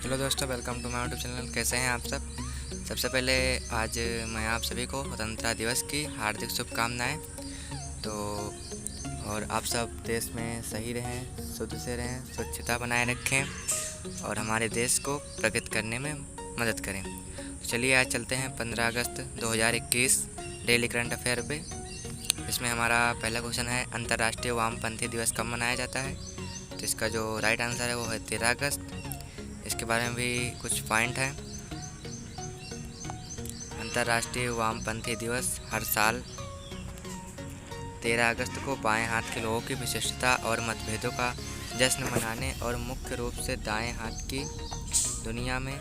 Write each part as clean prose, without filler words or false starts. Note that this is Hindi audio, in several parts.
हेलो दोस्तों, welcome to my YouTube channel. कैसे हैं आप सब। सबसे पहले आज मैं आप सभी को स्वतंत्रता दिवस की हार्दिक शुभकामनाएं। तो और आप सब देश में सही रहें, शुद्ध से रहें, स्वच्छता बनाए रखें और हमारे देश को प्रगति करने में मदद करें। तो चलिए आज चलते हैं 15 अगस्त 2021 डेली करंट अफेयर पे। इसमें हमारा पहला क्वेश्चन है, अंतर्राष्ट्रीय वामपंथी दिवस कब मनाया जाता है। तो इसका जो राइट आंसर है वो है 13 अगस्त। इसके बारे में भी कुछ पॉइंट है। अंतर्राष्ट्रीय वामपंथी दिवस हर साल 13 अगस्त को बाएं हाथ के लोगों की विशिष्टता और मतभेदों का जश्न मनाने और मुख्य रूप से दाएं हाथ की दुनिया में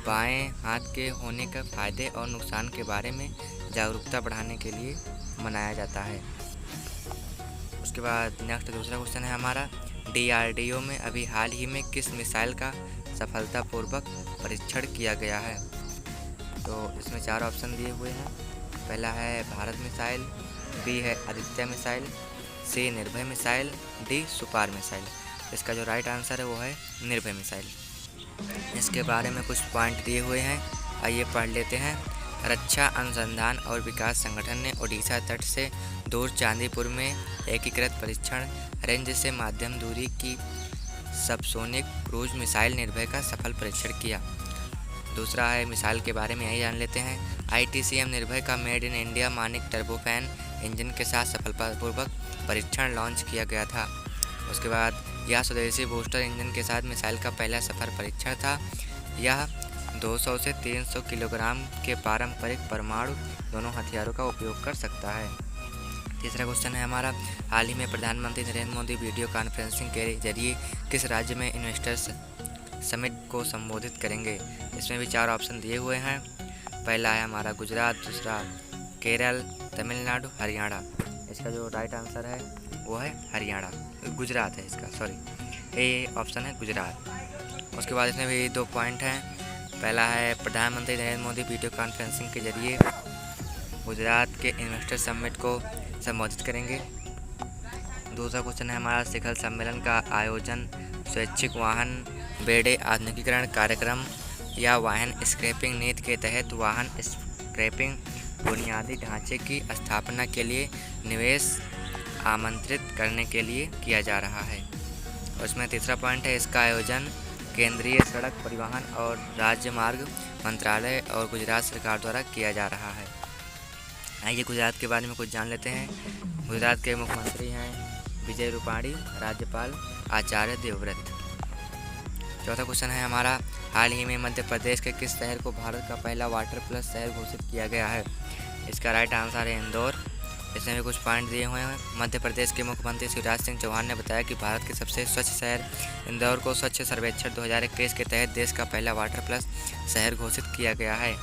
बाएं हाथ के होने के फायदे और नुकसान के बारे में जागरूकता बढ़ाने के लिए मनाया जाता है। उसके बाद नेक्स्ट दूसरा क्वेश्चन है हमारा, DRDO में अभी हाल ही में किस मिसाइल का सफलतापूर्वक परीक्षण किया गया है। तो इसमें 4 ऑप्शन दिए हुए हैं। पहला है भारत मिसाइल, बी है आदित्य मिसाइल, सी निर्भय मिसाइल, डी सुपार मिसाइल। इसका जो राइट आंसर है वो है निर्भय मिसाइल। इसके बारे में कुछ पॉइंट दिए हुए हैं, आइए पढ़ लेते हैं। रक्षा अनुसंधान और विकास संगठन ने ओडिशा तट से दूर चांदीपुर में एकीकृत परीक्षण रेंज से माध्यम दूरी की सबसोनिक क्रूज मिसाइल निर्भय का सफल परीक्षण किया। दूसरा है मिसाइल के बारे में यही जान लेते हैं। ITCM निर्भय का made in India Manik turbofan engine के साथ सफलतापूर्वक परीक्षण लॉन्च किया गया था। उसके बाद यह स्वदेशी बूस्टर इंजन के साथ मिसाइल का पहला सफल परीक्षण था। यह 200 से 300 किलोग्राम के पारंपरिक परमाणु दोनों हथियारों का उपयोग कर सकता है। तीसरा क्वेश्चन है हमारा, हाल ही में प्रधानमंत्री नरेंद्र मोदी वीडियो कॉन्फ्रेंसिंग के जरिए किस राज्य में इन्वेस्टर्स समिट को संबोधित करेंगे। इसमें भी 4 ऑप्शन दिए हुए हैं। पहला है हमारा गुजरात, दूसरा केरल, तमिलनाडु, हरियाणा। इसका जो राइट आंसर है वो है हरियाणा, गुजरात है इसका, सॉरी ये ऑप्शन है गुजरात। उसके बाद इसमें भी 2 पॉइंट हैं। पहला है प्रधानमंत्री नरेंद्र मोदी वीडियो कॉन्फ्रेंसिंग के जरिए गुजरात के इन्वेस्टर समिट को संबोधित करेंगे। दूसरा क्वेश्चन है हमारा, शिखर सम्मेलन का आयोजन स्वैच्छिक वाहन बेड़े आधुनिकीकरण कार्यक्रम या वाहन स्क्रैपिंग नीति के तहत वाहन स्क्रैपिंग बुनियादी ढांचे की स्थापना के लिए निवेश आमंत्रित करने के लिए किया जा रहा है। उसमें तीसरा पॉइंट है, इसका आयोजन केंद्रीय सड़क परिवहन और राज्य मार्ग मंत्रालय और गुजरात सरकार द्वारा किया जा रहा है। आइए गुजरात के बारे में कुछ जान लेते हैं। गुजरात के मुख्यमंत्री हैं विजय रूपाणी, राज्यपाल आचार्य देवव्रत। चौथा क्वेश्चन है हमारा, हाल ही में मध्य प्रदेश के किस शहर को भारत का पहला वाटर प्लस शहर घोषित किया गया है। इसका राइट आंसर है इंदौर। इसमें भी कुछ पॉइंट दिए हुए हैं। मध्य प्रदेश के मुख्यमंत्री शिवराज सिंह चौहान ने बताया कि भारत के सबसे स्वच्छ शहर इंदौर को स्वच्छ सर्वेक्षण 2021 के तहत देश का पहला वाटर प्लस शहर घोषित किया गया है।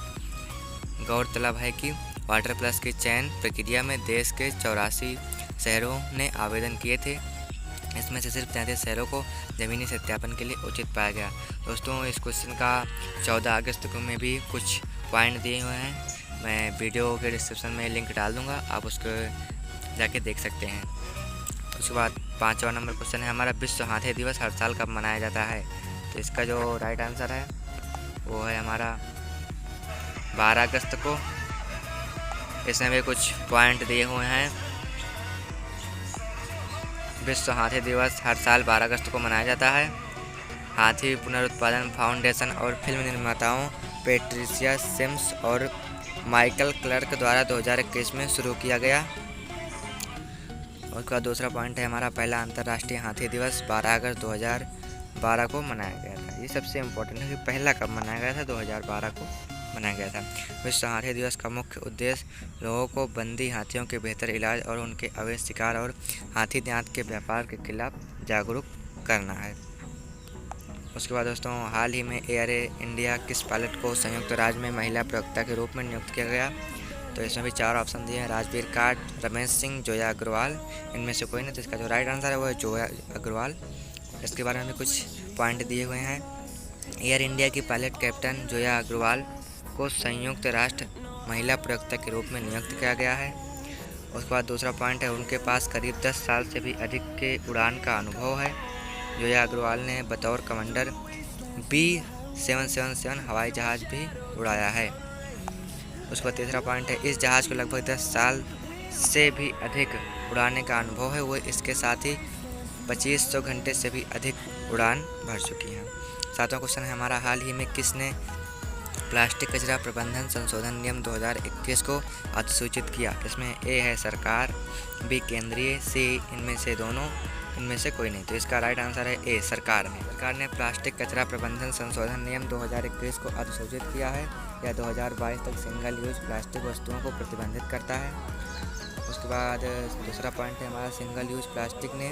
गौरतलब है कि वाटर प्लस की चयन प्रक्रिया में देश के 84 शहरों ने आवेदन किए थे। इसमें से सिर्फ 33 शहरों को ज़मीनी सत्यापन के लिए उचित पाया गया। दोस्तों, इस क्वेश्चन का 14 अगस्त को में भी कुछ पॉइंट दिए हुए हैं। मैं वीडियो के डिस्क्रिप्शन में लिंक डाल दूंगा, आप उसको जाके देख सकते हैं। उसके बाद 5वां नंबर क्वेश्चन है हमारा, विश्व हाथी दिवस हर साल कब मनाया जाता है। तो इसका जो राइट आंसर है वो है हमारा 12 अगस्त को। इसमें भी कुछ पॉइंट दिए हुए हैं। विश्व हाथी दिवस हर साल 12 अगस्त को मनाया जाता है। हाथी पुनरुत्पादन फाउंडेशन और फिल्म निर्माताओं पैट्रिशिया सिम्स और माइकल क्लर्क द्वारा 2021 में शुरू किया गया। उसका दूसरा पॉइंट है हमारा, पहला अंतर्राष्ट्रीय हाथी दिवस 12 अगस्त 2012 को मनाया गया था। ये सबसे इम्पोर्टेंट है कि पहला कब मनाया गया था, 2012 को मनाया गया था। विश्व हाथी दिवस का मुख्य उद्देश्य लोगों को बंदी हाथियों के बेहतर इलाज और उनके अवैध शिकार और हाथी दांत के व्यापार के खिलाफ जागरूक करना है। उसके बाद दोस्तों, हाल ही में एयर इंडिया किस पायलट को संयुक्त राज्य में महिला प्रवक्ता के रूप में नियुक्त किया गया। तो इसमें भी 4 ऑप्शन दिए हैं, राजवीर काट, रमेश सिंह, जोया अग्रवाल। इनमें से कोई नहीं। तो इसका जो राइट आंसर है वो है जोया अग्रवाल। इसके बारे में भी कुछ पॉइंट दिए हुए हैं। एयर इंडिया की पायलट कैप्टन जोया अग्रवाल को संयुक्त राष्ट्र महिला प्रवक्ता के रूप में नियुक्त किया गया है। उसके बाद दूसरा पॉइंट है, उनके पास करीब 10 साल से भी अधिक के उड़ान का अनुभव है। जोया अग्रवाल ने बतौर कमांडर 777 हवाई जहाज़ भी उड़ाया है। उसके बाद तीसरा पॉइंट है, इस जहाज़ को लगभग 10 साल से भी अधिक उड़ाने का अनुभव है। वो इसके साथ ही 2500 घंटे से भी अधिक उड़ान भर चुकी हैं। सातवां क्वेश्चन है हमारा, हाल ही में किसने प्लास्टिक कचरा प्रबंधन संशोधन नियम 2021 को अधिसूचित किया? इसमें ए है सरकार, बी केंद्रीय, सी इनमें से दोनों, इनमें से कोई नहीं। तो इसका राइट आंसर है ए, सरकार ने। सरकार ने प्लास्टिक कचरा प्रबंधन संशोधन नियम 2021 को अधिसूचित किया है। यह 2022 तक सिंगल यूज प्लास्टिक वस्तुओं को प्रतिबंधित करता है। उसके बाद दूसरा पॉइंट है हमारा, सिंगल यूज प्लास्टिक ने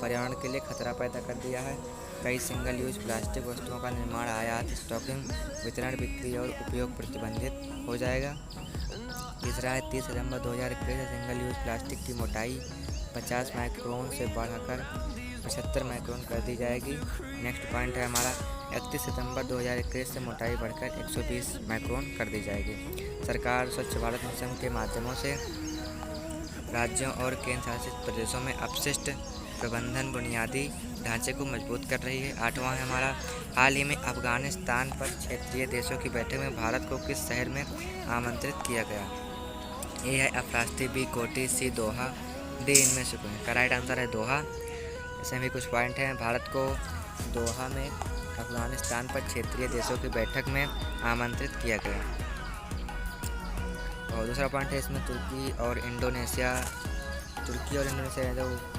पर्यावरण के लिए खतरा पैदा कर दिया है। कई सिंगल यूज प्लास्टिक वस्तुओं का निर्माण, आयात, स्टॉकिंग, वितरण, बिक्री और उपयोग प्रतिबंधित हो जाएगा। तीसरा है 30 सितंबर 2021 से सिंगल यूज प्लास्टिक की मोटाई 50 माइक्रोन से बढ़ाकर 75 माइक्रोन कर दी जाएगी। नेक्स्ट पॉइंट है हमारा, 31 सितंबर 2021 से मोटाई बढ़कर 120 माइक्रोन कर दी जाएगी। सरकार स्वच्छ भारत मिशन के माध्यमों से राज्यों और केंद्र शासित प्रदेशों में अपशिष्ट प्रबंधन बुनियादी ढांचे को मजबूत कर रही है। आठवां है हमारा, हाल ही में अफगानिस्तान पर क्षेत्रीय देशों की बैठक में भारत को किस शहर में आमंत्रित किया गया? ए है अफरास्ती, बी कोटी, सी दोहा, डी इनमें से कोई। का राइट आंसर है दोहा। इसमें भी कुछ पॉइंट हैं। भारत को दोहा में अफगानिस्तान पर क्षेत्रीय देशों की बैठक में आमंत्रित किया गया। और दूसरा पॉइंट है इसमें तुर्की और इंडोनेशिया जो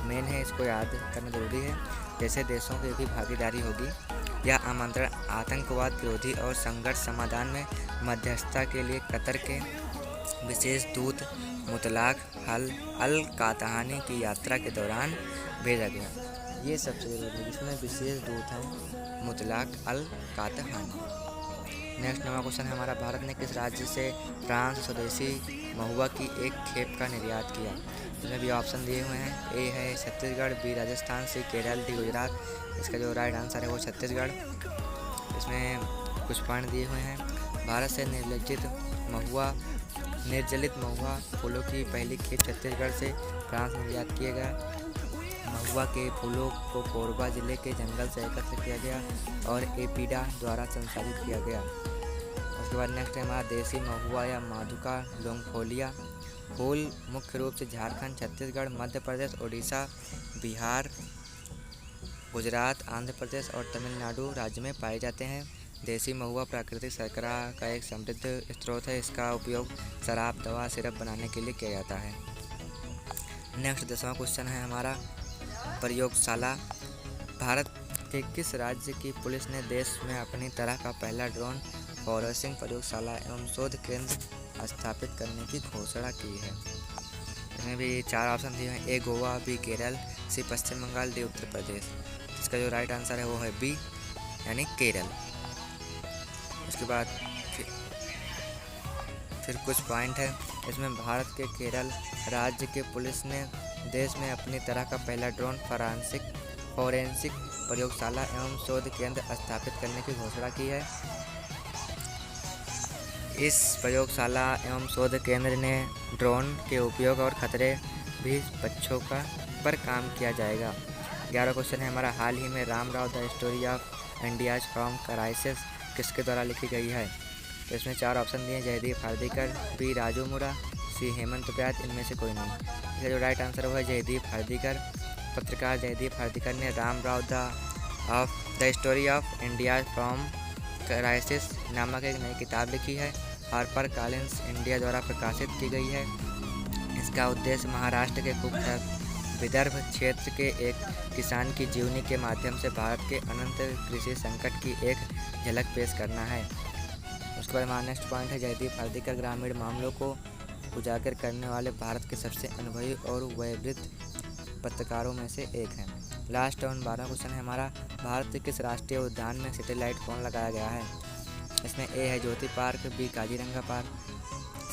मेन है, इसको याद करना ज़रूरी है। जैसे देशों की भी भागीदारी होगी। यह आमंत्रण आतंकवाद विरोधी और संघर्ष समाधान में मध्यस्थता के लिए कतर के विशेष दूत मुतलाक अल कातहानी की यात्रा के दौरान भेजा गया। ये सबसे ज़रूरी है, जिसमें विशेष दूत हैं मुतलाक अल कातहानी। नेक्स्ट नवा क्वेश्चन है हमारा, भारत ने किस राज्य से फ्रांस स्वदेशी महुआ की एक खेप का निर्यात किया? इसमें भी ऑप्शन दिए हुए हैं। ए है छत्तीसगढ़, बी राजस्थान, सी केरल, डी गुजरात। इसका जो राइट आंसर है वो छत्तीसगढ़। इसमें कुछ पॉइंट दिए हुए हैं। भारत से निर्जलित महुआ फूलों की पहली खेप छत्तीसगढ़ से फ्रांस में निर्यात किया गया। महुआ के फूलों को कोरबा जिले के जंगल से एकत्र किया गया और एपीडा द्वारा संसाधित किया गया। उसके बाद नेक्स्ट है हमारा, देसी महुआ या माधुका लोंगफोलिया फूल मुख्य रूप से झारखंड, छत्तीसगढ़, मध्य प्रदेश, उड़ीसा, बिहार, गुजरात, आंध्र प्रदेश और तमिलनाडु राज्य में पाए जाते हैं। देसी महुआ प्राकृतिक शर्करा का एक समृद्ध स्रोत है। इसका उपयोग शराब, दवा, सिरप बनाने के लिए किया जाता है। नेक्स्ट 10वां क्वेश्चन है हमारा, प्रयोगशाला। भारत के किस राज्य की पुलिस ने देश में अपनी तरह का पहला ड्रोन फॉरेंसिक प्रयोगशाला एवं शोध केंद्र स्थापित करने की घोषणा की है? इसमें भी 4 ऑप्शन दिए हैं। ए गोवा, बी केरल, सी पश्चिम बंगाल, डी उत्तर प्रदेश। इसका जो राइट आंसर है वो है बी यानी केरल। उसके बाद फिर कुछ पॉइंट है इसमें। भारत के केरल राज्य के पुलिस ने देश में अपनी तरह का पहला ड्रोन फॉरेंसिक प्रयोगशाला एवं शोध केंद्र स्थापित करने की घोषणा की है। इस प्रयोगशाला एवं शोध केंद्र ने ड्रोन के उपयोग और खतरे भी पक्षों पर काम किया जाएगा। 11वां क्वेश्चन है हमारा, हाल ही में Ramrao the story of India's from crisis किसके द्वारा लिखी गई है? तो इसमें 4 ऑप्शन दिए, जयदीप हार्दिकर, बी राजू मुरा, सी हेमंत व्यास, इनमें से कोई नहीं। इसका जो राइट आंसर हुआ है जयदीप हार्दिकर। पत्रकार जयदीप हार्दिकर ने Ramrao the story of India from crisis नामक एक नई किताब लिखी है। हार्पर कॉलिन्स इंडिया द्वारा प्रकाशित की गई है। इसका उद्देश्य महाराष्ट्र के कुख्यात विदर्भ क्षेत्र के एक किसान की जीवनी के माध्यम से भारत के अनंत कृषि संकट की एक झलक पेश करना है। उसके बाद हमारा नेक्स्ट पॉइंट है, जयदीप हार्दिकर ग्रामीण मामलों को उजागर करने वाले भारत के सबसे अनुभवी और वयोवृद्ध पत्रकारों में से एक हैं। लास्ट और 12वां क्वेश्चन है हमारा, भारत के किस राष्ट्रीय उद्यान में सैटेलाइट फोन लगाया गया है? इसमें ए है ज्योति पार्क, बी काजीरंगा पार्क,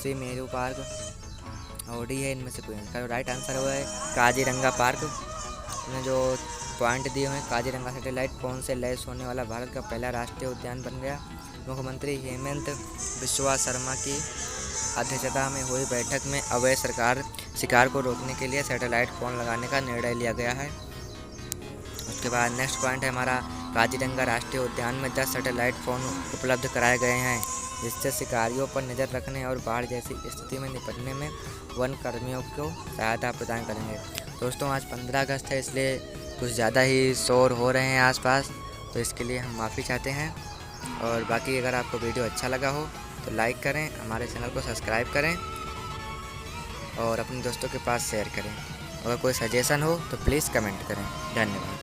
सी मेरू पार्क और डी है इनमें से कोई। इसका राइट आंसर हुआ है काजीरंगा पार्क। इसमें जो पॉइंट दिए हुए हैं, काजीरंगा सैटेलाइट फोन से लैस होने वाला भारत का पहला राष्ट्रीय उद्यान बन गया। मुख्यमंत्री हेमंत बिस्वा शर्मा की अध्यक्षता में हुई बैठक में अवैध शिकार को रोकने के लिए सैटेलाइट फोन लगाने का निर्णय लिया गया है। उसके बाद नेक्स्ट पॉइंट है हमारा, काजीरंगा राष्ट्रीय उद्यान में 10 सैटेलाइट फ़ोन उपलब्ध कराए गए हैं, जिससे शिकारियों पर नज़र रखने और बाढ़ जैसी स्थिति में निपटने में वन कर्मियों को सहायता प्रदान करेंगे। दोस्तों आज 15 अगस्त है, इसलिए कुछ ज़्यादा ही शोर हो रहे हैं आसपास, तो इसके लिए हम माफ़ी चाहते हैं। और बाकी अगर आपको वीडियो अच्छा लगा हो तो लाइक करें, हमारे चैनल को सब्सक्राइब करें और अपने दोस्तों के पास शेयर करें। अगर कोई सजेशन हो तो प्लीज़ कमेंट करें। धन्यवाद।